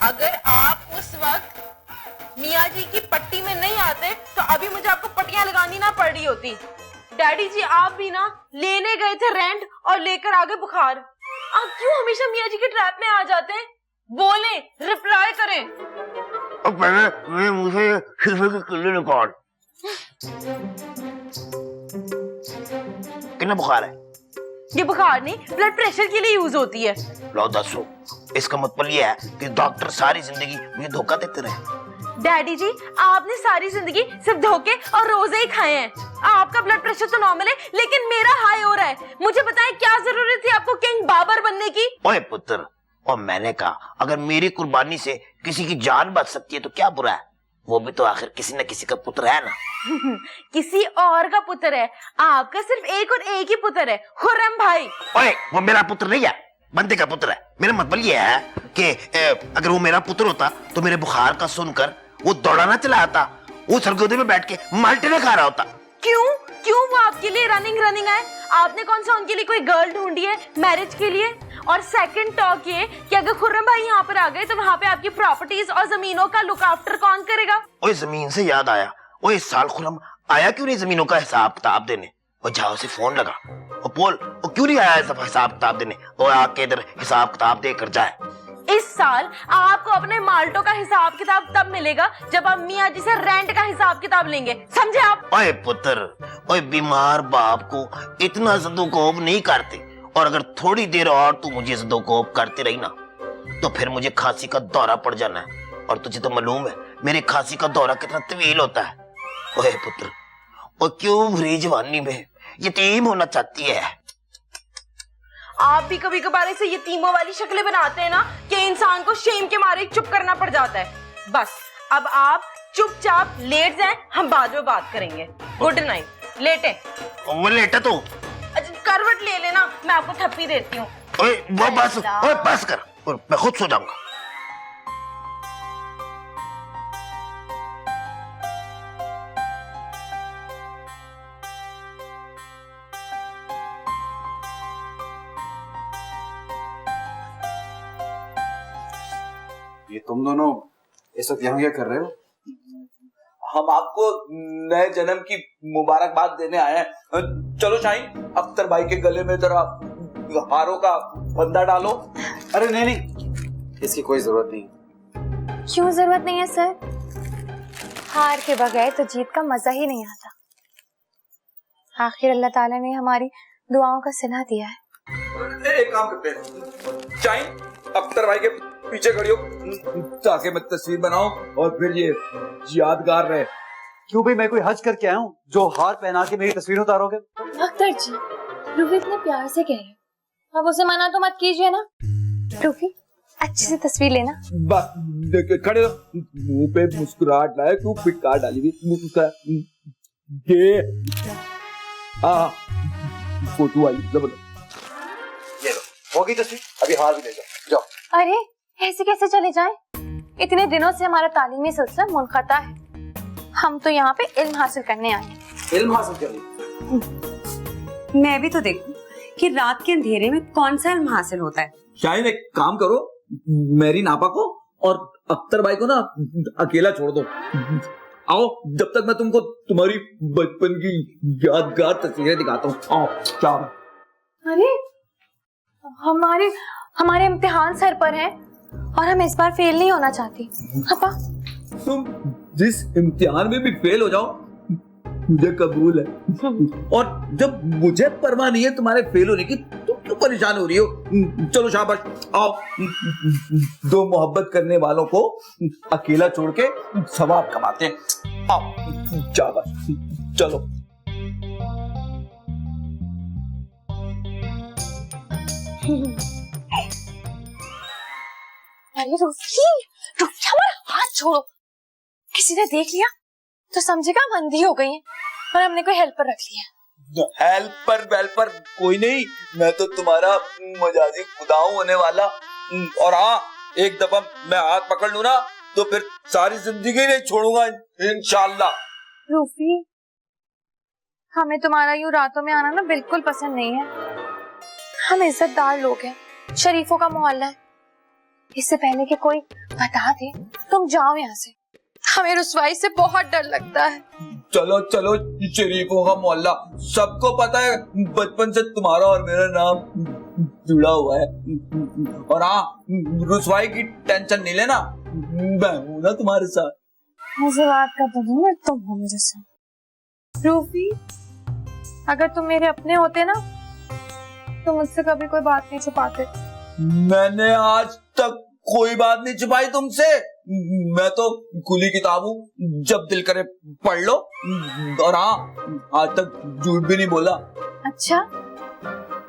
अगर आप उस वक्त मियाँ जी की पट्टी में नहीं आते तो अभी मुझे आपको पट्टियां लगानी ना पड़ रही होती। डैडी जी आप भी ना लेने गए थे रेंट और लेकर आ गए बुखार। आप क्यों हमेशा मियाँ जी के ट्रैप में आ जाते हैं? बोले, रिप्लाई करें। अब पहले मुझे शीशे की किल्ली निकाल। कितना बुखार है? ये बुखार नहीं, ब्लड प्रेशर के लिए यूज होती है। लो दसो, इसका मतलब ये है कि डॉक्टर सारी जिंदगी मुझे धोखा देते रहे। डैडी जी आपने सारी जिंदगी सिर्फ धोखे और रोजे ही खाए हैं। आपका ब्लड प्रेशर तो नॉर्मल है लेकिन मेरा हाई हो रहा है। मुझे बताएं क्या जरूरत थी आपको किंग बाबर बनने की? ओए पुत्र, और मैंने कहा अगर मेरी कुर्बानी से किसी की जान बच सकती है तो क्या बुरा है? वो भी तो आखिर किसी न किसी का पुत्र है ना। किसी और का पुत्र है, आपका सिर्फ एक और एक ही पुत्र है, खुर्रम भाई। ओए वो मेरा पुत्र नहीं है, बंदे का पुत्र है। मेरा मतलब ये है कि अगर वो मेरा पुत्र होता तो मेरे बुखार का सुनकर वो दौड़ाना चला आता, वो सरगोदे में बैठ के माल्टे खा रहा होता। क्यों क्यों वो आपके लिए रनिंग आए? आपने कौन सा उनके लिए कोई गर्ल ढूंढी है मैरिज के लिए? और सेकंड टॉक ये कि अगर खुर्रम भाई यहाँ पर आ गए तो वहाँ पे आपकी प्रॉपर्टीज और जमीनों का लुक आफ्टर कौन करेगा? ओए जमीन से याद आया, ओए इस साल खुर्रम आया क्यों नहीं जमीनों का हिसाब किताब देने? और जाओ से फोन लगा और बोल वो क्यों नहीं आया हिसाब किताब देने, और आके इधर हिसाब किताब दे कर जाए। इस साल आपको अपने माल्टों का हिसाब किताब तब मिलेगा जब आप मियाँ जी से रेंट का हिसाब किताब लेंगे, समझे आप? ओए पुत्र, ओए बीमार बाप को इतना जदोकोब नहीं करते, और अगर थोड़ी देर और तू मुझे जदोकोब करती रही ना तो फिर मुझे खांसी का दौरा पड़ जाना है, और तुझे तो मालूम है मेरे खांसी का दौरा कितना तवील होता है। ओए पुत्र, और क्यों भरी जवानी में यतीम होना चाहती है? आप भी कभी कभार ऐसे यतीमों वाली शक्लें बनाते हैं ना कि इंसान को शेम के मारे चुप करना पड़ जाता है। बस अब आप चुपचाप लेट जाएं, हम बाद में बात करेंगे। Good night. लेटे। वो लेटा तो करवट ले लेना, मैं आपको थप्पी देती हूँ। ओए वो बस, ओए बस कर, और मैं खुद सो जाऊंगा। ये तुम दोनों इस वक्त यहाँ क्या कर रहे हो? हम आपको नए जन्म की मुबारकबाद देने आए हैं। चलो शाहीन, अख्तर भाई के गले में जरा हारों का फंदा डालो। अरे नहीं नहीं, इसकी कोई जरूरत नहीं। क्यों जरूरत नहीं है सर? हार के बगैर तो जीत का मजा ही नहीं आता। आखिर अल्लाह ताला ने हमारी दुआओं का सिला दिया है। एक काम करते हैं, शाहीन अख्तर भाई के पीछे खड़ी हो ताकि मैं तस्वीर बनाऊं और फिर ये यादगार रहे। क्यों भाई, मैं कोई हज करके आया हूँ जो हार पहना के मेरी तस्वीर उतारोगे? अख्तर जी, रूफी इतने प्यार से कह रहे हैं, अब उसे मना तो मत कीजिए ना। रूफी अच्छे से तस्वीर लेना। खड़े रहो, मुंह पे मुस्कुराहट लाए, तू पिटकार डाली हुई ये फोटो आई जबरदस्त। ये लो, होगी तस्वीर, अभी हार भी ले जाओ। जाओ। अरे ऐसे कैसे चले जाएं? इतने दिनों से हमारा तालीमी सिलसिला मुनक़ता है। हम तो यहाँ पे इल्म हासिल करने आए हैं। इल्म हासिल करिए। मैं भी तो देखूं कि रात के अंधेरे में कौन सा इल्म हासिल होता है। शाहीन एक काम करो, मेरी नापा को और अख्तर भाई को ना अकेला छोड़ दो। आओ, जब तक मैं तुमको तुम्हारी बचपन की यादगार तस्वीरें दिखाता हूँ। आओ चाह। अरे हमारे इम्तिहान सर पर हैं और हम इस बार फेल नहीं होना चाहती। पापा, तुम जिस इम्तिहान में भी फेल हो जाओ मुझे कबूल है, और जब मुझे परवाह नहीं है तुम्हारे फेल होने की, तुम क्यों परेशान हो रही हो? चलो शाबाश, आओ दो मोहब्बत करने वालों को अकेला छोड़ के सवाब कमाते हैं। आओ शाबाश, चलो। अरे रूफी हमारा हाथ छोड़ो। किसी ने देख लिया तो समझेगा हम अंधी हो गई हैं और हमने कोई हेल्पर रख लिया। हेल्पर वेल्पर कोई नहीं, मैं तो तुम्हारा मजाजी खुदा होने वाला। और हाँ, एक दफा मैं हाथ पकड़ लूं ना तो फिर सारी जिंदगी नहीं छोड़ूंगा इंशाल्लाह। रूफी, हमें तुम्हारा यूं रातों में आना ना बिल्कुल पसंद नहीं है। हम इज्जतदार लोग हैं, शरीफों का मोहल्ला है। इससे पहले कि कोई बता दे, तुम जाओ यहाँ से, हमें रुसवाई से बहुत डर लगता है। चलो चलो शरीफों का मोहल्ला, सबको पता है बचपन से तुम्हारा और मेरा नाम जुड़ा हुआ है। और हाँ, रुसवाई की टेंशन नहीं लेना, मैं हूं ना तुम्हारे साथ। मुझे बात कर दो, तुम हो मेरे साथ। रूफी, अगर तुम मेरे अपने होते ना तो मुझसे कभी कोई बात नहीं छुपाते। मैंने आज तक कोई बात नहीं छुपाई तुमसे, मैं तो खुली किताब हूँ, जब दिल करे पढ़ लो। और हाँ, आज तक झूठ भी नहीं बोला। अच्छा,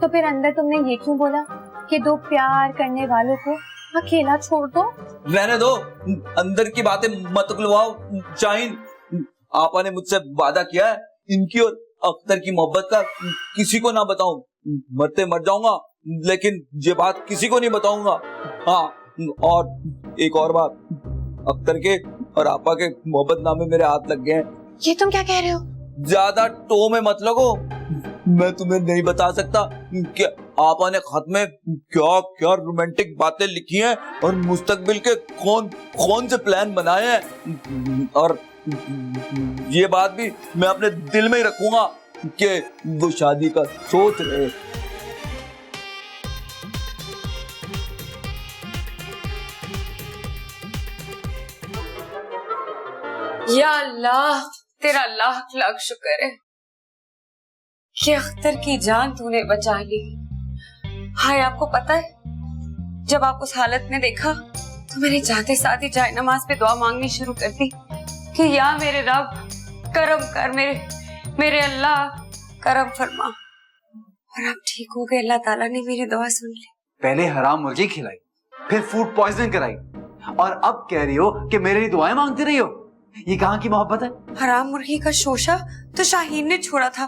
तो फिर अंदर तुमने ये क्यों बोला कि दो प्यार करने वालों को अकेला छोड़ दो? रहने दो, अंदर की बातें मत खुलवाओ। शाहीन, आपा ने मुझसे वादा किया है इनकी और अख्तर की मोहब्बत का किसी को ना बताऊं, मरते मर जाऊंगा, लेकिन ये बात किसी को नहीं बताऊंगा। हाँ, और एक और बात, अख्तर के और आपा के मोहब्बतनामे मेरे हाथ लग गए हैं। ये तुम क्या कह रहे हो? ज्यादा टो में मत लगो, मैं तुम्हें नहीं बता सकता कि आपा ने खत में क्या क्या रोमांटिक बातें लिखी हैं और मुस्तकबिल के कौन कौन से प्लान बनाए हैं। और ये बात भी मैं अपने दिल में ही रखूंगा कि वो शादी का सोच रहे। या अल्लाह, तेरा लाख लाख शुक्र है कि अख्तर की जान तूने बचा ली। हाय, आपको पता है, जब आप उस हालत में देखा तो मैंने जाते साथ ही जाए नमाज पे दुआ मांगनी शुरू कर दी कि या मेरे रब करम कर, मेरे अल्लाह करम फरमा। और आप ठीक हो गए, अल्लाह ताला ने मेरी दुआ सुन ली। पहले हराम मुर्गी खिलाई, फिर फूड पॉइजन कराई, और अब कह रही हो कि मेरे लिए दुआएं मांगती रही हो। ये कहाँ की मोहब्बत है? हराम मुर्गी का शोशा तो शाहीन ने छोड़ा था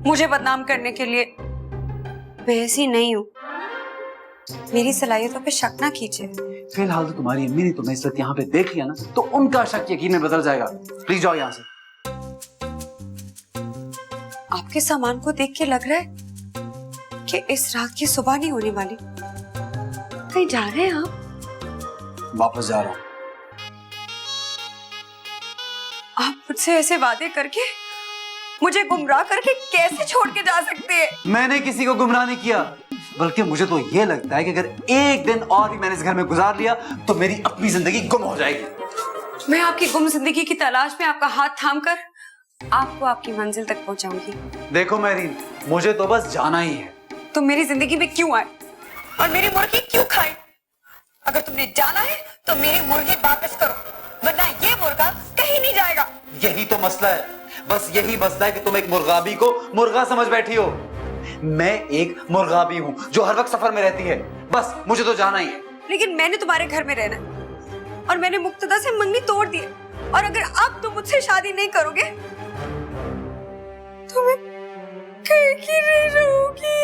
मुझे बदनाम करने के लिए। मैं ऐसी नहीं हूँ, मेरी सलाहियतों पे शक ना कीजिए। फिलहाल तो तुम्हारी अम्मी ने तुम्हें इस वक्त यहाँ पे देख लिया ना, तो उनका शक यकीन में बदल जाएगा। प्लीज जाओ यहाँ से। आपके सामान को देख के लग रहा है कि इस रात की सुबह नहीं होने वाली। कहीं जा रहे हैं आप? वापस जा रहा हूँ। आप मुझसे ऐसे वादे करके, मुझे गुमराह करके कैसे छोड़ के जा सकते हैं? मैंने किसी को गुमराह नहीं किया, बल्कि मुझे तो ये लगता है कि अगर एक दिन और भी मैंने इस घर में गुजार लिया तो मेरी अपनी जिंदगी गुम हो जाएगी। मैं आपकी गुम जिंदगी की तलाश में आपका हाथ थाम कर आपको आपकी मंजिल तक पहुंचाऊंगी। देखो मैरीन, मुझे तो बस जाना ही है। तुम मेरी जिंदगी में क्यों आए और मेरी मुर्गी क्यों खाई? अगर तुमने जाना है तो मेरी मुर्गी वापस करो, वरना ये मुर्गा कहीं नहीं जाएगा। यही तो मसला है, बस यही मसला है कि तुम एक मुर्गाबी को मुर्गा समझ बैठी हो। मैं एक मुर्गाबी हूँ जो हर वक्त सफर में रहती है। बस मुझे तो जाना ही है। लेकिन मैंने तुम्हारे घर में रहना है और मैंने मुक्तदा से मंगनी तोड़ दी है, और अगर अब तुम मुझसे शादी नहीं करोगे तो मैं कहीं की नहीं रहूंगी।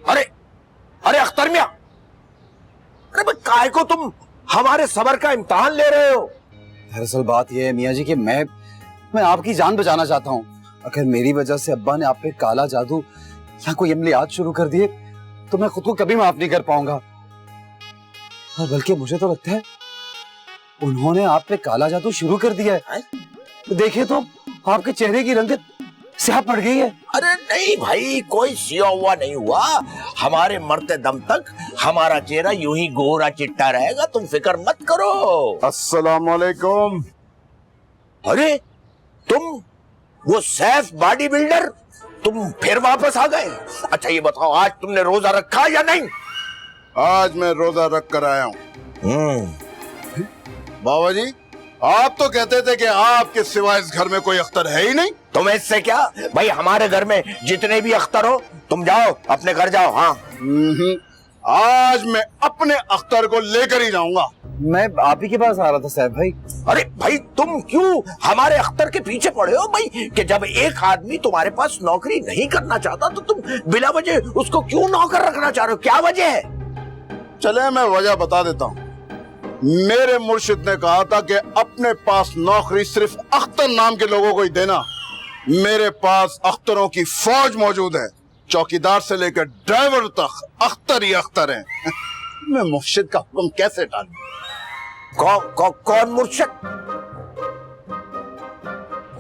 अरे अरे अख्तर मियां, अरे भाई काय को तुम हमारे सबर का इम्तिहान ले रहे हो? दरअसल बात यह है मियाँ जी कि मैं आपकी जान बचाना चाहता हूँ। अगर मेरी वजह से अब्बा ने आप पे काला जादू या कोई अमलियात शुरू कर दिए तो मैं खुद को कभी माफ नहीं कर पाऊंगा। और बल्कि मुझे तो लगता है उन्होंने आप पे काला जादू शुरू कर दिया है। देखिए तो आपके चेहरे की रंगत स्याह पड़ गई है। अरे नहीं भाई, कोई सिया हुआ नहीं हुआ। हमारे मरते दम तक हमारा चेहरा यूं ही गोरा चिट्टा रहेगा, तुम फिक्र मत करो। अस्सलाम वालेकुम। अरे तुम वो सैफ बॉडी बिल्डर, तुम फिर वापस आ गए। अच्छा ये बताओ, आज तुमने रोजा रखा या नहीं? आज मैं रोजा रख कर आया हूँ। बाबा जी, आप तो कहते थे कि आपके सिवा इस घर में कोई अख्तर है ही नहीं। तुम्हें इससे क्या भाई, हमारे घर में जितने भी अख्तर हो तुम जाओ, अपने घर जाओ। हाँ आज मैं अपने अख्तर को लेकर ही जाऊंगा। मैं आप ही के पास आ रहा था सैफ भाई। अरे भाई तुम क्यों हमारे अख्तर के पीछे पड़े हो भाई? कि जब एक आदमी तुम्हारे पास नौकरी नहीं करना चाहता तो तुम बिला वजह उसको क्यों नौकर रखना चाह रहे हो? क्या वजह है? चले मैं वजह बता देता हूँ। मेरे मुर्शिद ने कहा था कि अपने पास नौकरी सिर्फ अख्तर नाम के लोगों को ही देना। मेरे पास अख्तरों की फौज मौजूद है, चौकीदार से लेकर ड्राइवर तक अख्तर ही अख्तर हैं। मैं मुर्शिद का हुक्म कैसे टालूं? कौन मुर्शिद?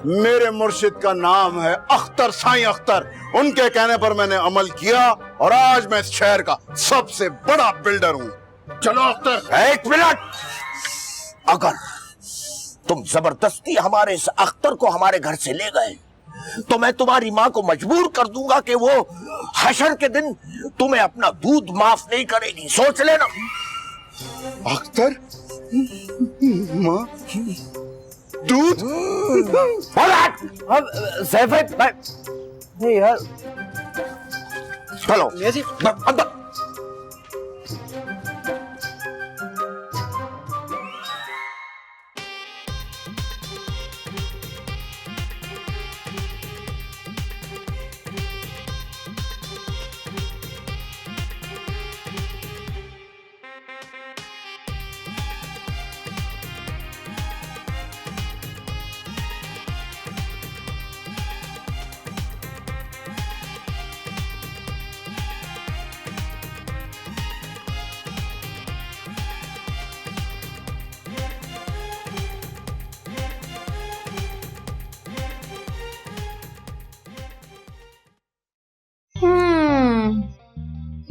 मेरे मुर्शिद का नाम है अख्तर साईं अख्तर। उनके कहने पर मैंने अमल किया और आज मैं इस शहर का सबसे बड़ा बिल्डर हूँ। चलो अख्तर। एक मिनट, अगर तुम जबरदस्ती हमारे इस अख्तर को हमारे घर से ले गए तो मैं तुम्हारी माँ को मजबूर कर दूंगा कि वो हशर के दिन तुम्हें अपना दूध माफ नहीं करेगी। सोच लेना। अख्तर माँ दूध? अब सैफ भाई यार चलो मियां जी। अंदर।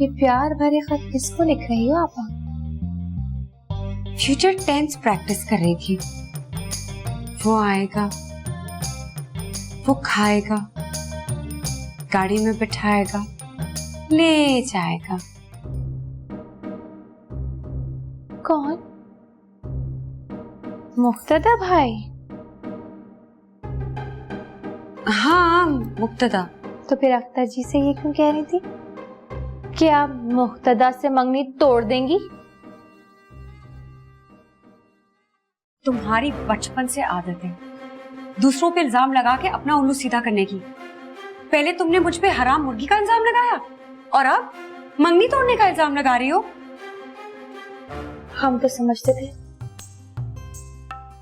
ये प्यार भरे खत किसको लिख रही हो आप? फ्यूचर टेंस प्रैक्टिस कर रही थी। वो आएगा, वो खाएगा, गाड़ी में बिठाएगा, ले जाएगा। कौन? मुक्तदा भाई? हाँ मुक्तदा। तो फिर अख्तर जी से ये क्यों कह रही थी कि आप मुक्तदा से मंगनी तोड़ देंगी? तुम्हारी बचपन से आदत है दूसरों पे इल्जाम लगा के अपना उल्लू सीधा करने की। पहले तुमने मुझ पे हराम मुर्गी का इल्जाम लगाया और अब मंगनी तोड़ने का इल्जाम लगा रही हो। हम तो समझते थे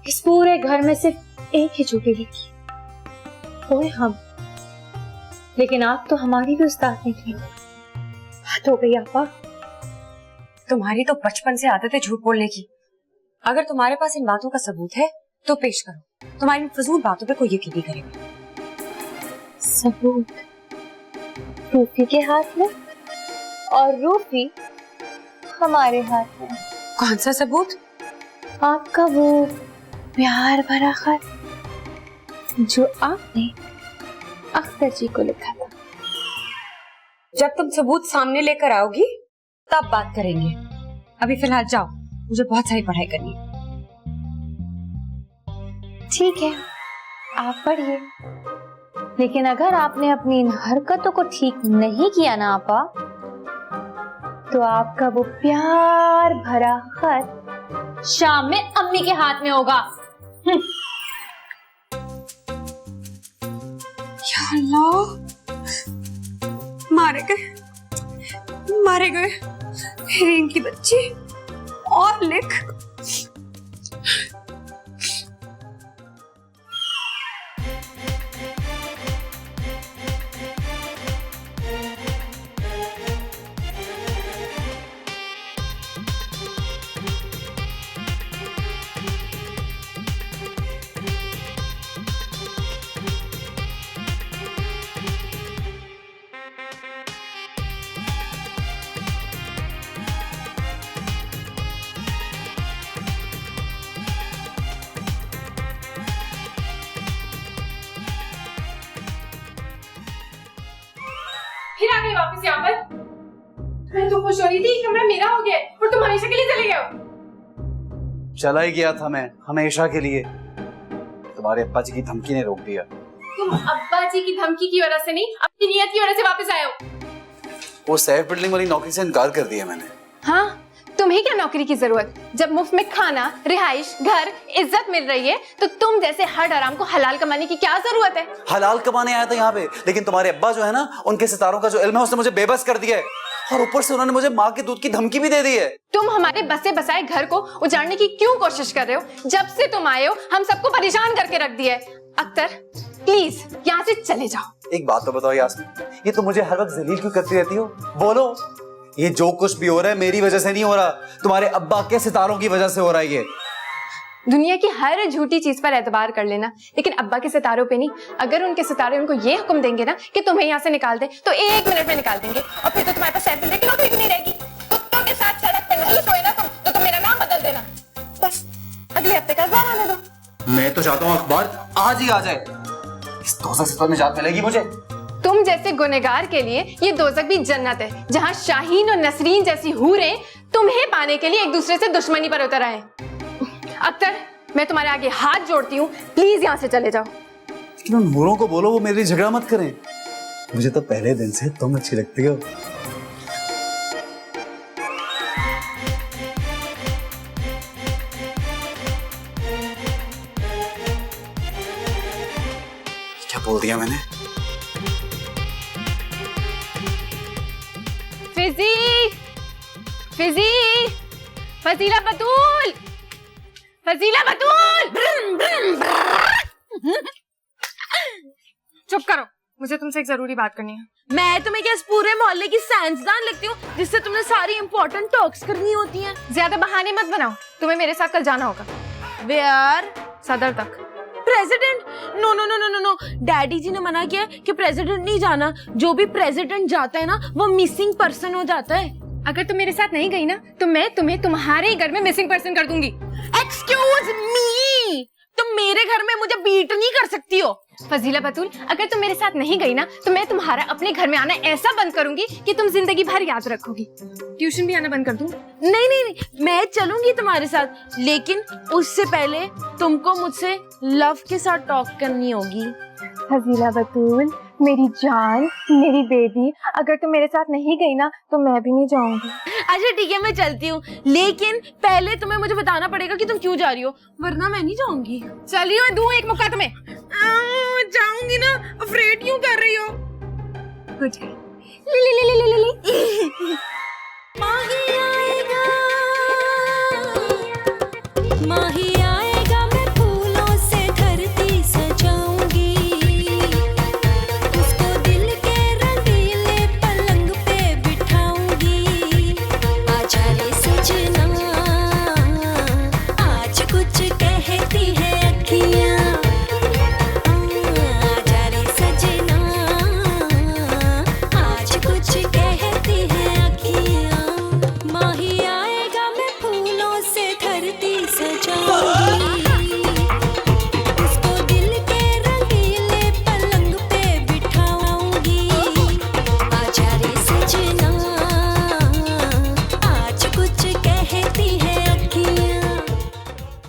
इस पूरे घर में सिर्फ एक ही झूठी लिखी, वो है हम। लेकिन आप तो हमारी भी उस्ताद निकली। बात हो गई आपा। तुम्हारी तो बचपन से आदत है झूठ बोलने की। अगर तुम्हारे पास इन बातों का सबूत है तो पेश करो। तुम्हारी फजूल बातों पे कोई यकीन नहीं करेगा। सबूत रूफी के हाथ में और रूफी हमारे हाथ में। कौन सा सबूत? आपका वो प्यार भरा खत जो आपने अख्तर जी को लिखा था। जब तुम सबूत सामने लेकर आओगी तब बात करेंगे। अभी फिलहाल जाओ, मुझे बहुत सारी पढ़ाई करनी है। ठीक है, आप पढ़िए। लेकिन अगर आपने अपनी इन हरकतों को ठीक नहीं किया ना आपा, तो आपका वो प्यार भरा खत शाम में अम्मी के हाथ में होगा। या अल्लाह, मारे गए मेरी इनकी बच्ची। और लिख। फिर आ गई वापस यहाँ पर। मैं तो खुश हो रही थी, कमरा मेरा हो गया और तुम हमेशा के लिए चले गए हो। चला ही गया था मैं हमेशा के लिए। तुम्हारे अब्बा जी की धमकी ने रोक दिया। तुम अब्बा जी की धमकी की वजह से नहीं, अपनी नियत की वजह से वापस आए हो। वो सैफ बिल्डिंग वाली नौकरी से इनकार कर दिया मैंने। हाँ, तुम्हें क्या नौकरी की जरूरत? जब मुफ्त में खाना, रिहाइश, घर, इज्जत मिल रही है तो तुम जैसे हर हराम को हलाल कमाने की क्या जरूरत है? हलाल कमाने आया था यहाँ पे, लेकिन तुम्हारे अब्बा जो है ना, उनके सितारों का जो इल्म है उसने मुझे बेबस कर दिया है, और ऊपर से उन्होंने मुझे माँ के दूध की धमकी भी दे दी है। तुम हमारे बसे बसाए घर को उजाड़ने की क्यों कोशिश कर रहे हो? जब से तुम आए हो हम सबको परेशान करके रख दिया है। अख्तर प्लीज यहाँ से चले जाओ। एक बात तो बताओ यास्मीन, ये तो मुझे हर वक्त जलील क्यों करती रहती हो? बोलो, ये जो कुछ भी हो रहा है मेरी वजह से नहीं हो रहा, तुम्हारे अब्बा के सितारों की वजह से हो रहा है। ये दुनिया की हर झूठी चीज पर एतबार कर लेना, लेकिन अब्बा के सितारों पे नहीं। अगर उनके सितारे उनको ये हुक्म देंगे ना कि तुम्हें यहाँ से निकाल दे तो 1 मिनट में निकाल देंगे, और फिर तो तुम्हारे पास 7 दिन की नौकरी भी नहीं रहेगी। कुत्तों के साथ सड़क पर नहीं सोए ना तो तुम मेरा नाम बदल देना। बस अगले हफ्ते का अखबार आने दो। मैं तो चाहता हूँ अखबार आज ही आ जाए, इस दोज़ख से तो निजात मिलेगी मुझे। तुम जैसे गुनहगार के लिए ये दोज़ख भी जन्नत है, जहाँ शाहीन और नसरीन जैसी हूरें तुम्हें पाने के लिए एक दूसरे से दुश्मनी पर उतर आए। अख्तर, मैं तुम्हारे आगे हाथ जोड़ती हूँ, प्लीज यहाँ से चले जाओ। लेकिन उन हूरों को बोलो वो मेरे लिए झगड़ा मत करें, मुझे तो पहले दिन से तुम अच्छी लगती हो। क्या बोल दिया मैंने? फिजी, फिजी, फजीला बतूल, फजीला बतूल। चुप करो, मुझे तुमसे एक जरूरी बात करनी है। मैं तुम्हें क्या इस पूरे मोहल्ले की साइंसदान लगती हूँ जिससे तुमने सारी इंपॉर्टेंट टॉक्स करनी होती हैं? ज्यादा बहाने मत बनाओ, तुम्हें मेरे साथ कल जाना होगा। वेयर? सदर तक। President? No no no no no no, daddy ji ने मना किया है कि प्रेसिडेंट नहीं जाना। जो भी प्रेसिडेंट जाता है ना वो मिसिंग पर्सन हो जाता है। अगर तुम मेरे साथ नहीं गई ना तो मैं तुम्हें तुम्हारे ही घर में मिसिंग पर्सन कर दूंगी। एक्सक्यूज मी, तुम मेरे घर में मुझे बीट नहीं कर सकती हो। फजीला बतूल, अगर तुम मेरे साथ नहीं गई ना तो मैं तुम्हारा अपने घर में आना ऐसा बंद करूंगी कि तुम जिंदगी भर याद रखोगी। ट्यूशन भी आना बंद कर दूं? नहीं नहीं नहीं, मैं चलूंगी तुम्हारे साथ, लेकिन उससे पहले तुमको मुझसे लव के साथ टॉक करनी होगी। फजीला बतूल, मेरी जान, मेरी बेबी, अगर तुम मेरे साथ नहीं गई ना तो मैं भी नहीं जाऊंगी। अच्छा ठीक है, मैं चलती हूँ, लेकिन पहले तुम्हें मुझे बताना पड़ेगा कि तुम क्यों जा रही हो, वरना मैं नहीं जाऊंगी। चलिए मैं दूं एक मौका तुम्हें। जाऊंगी ना, अफ्रेड क्यों कर रही हो? गुड।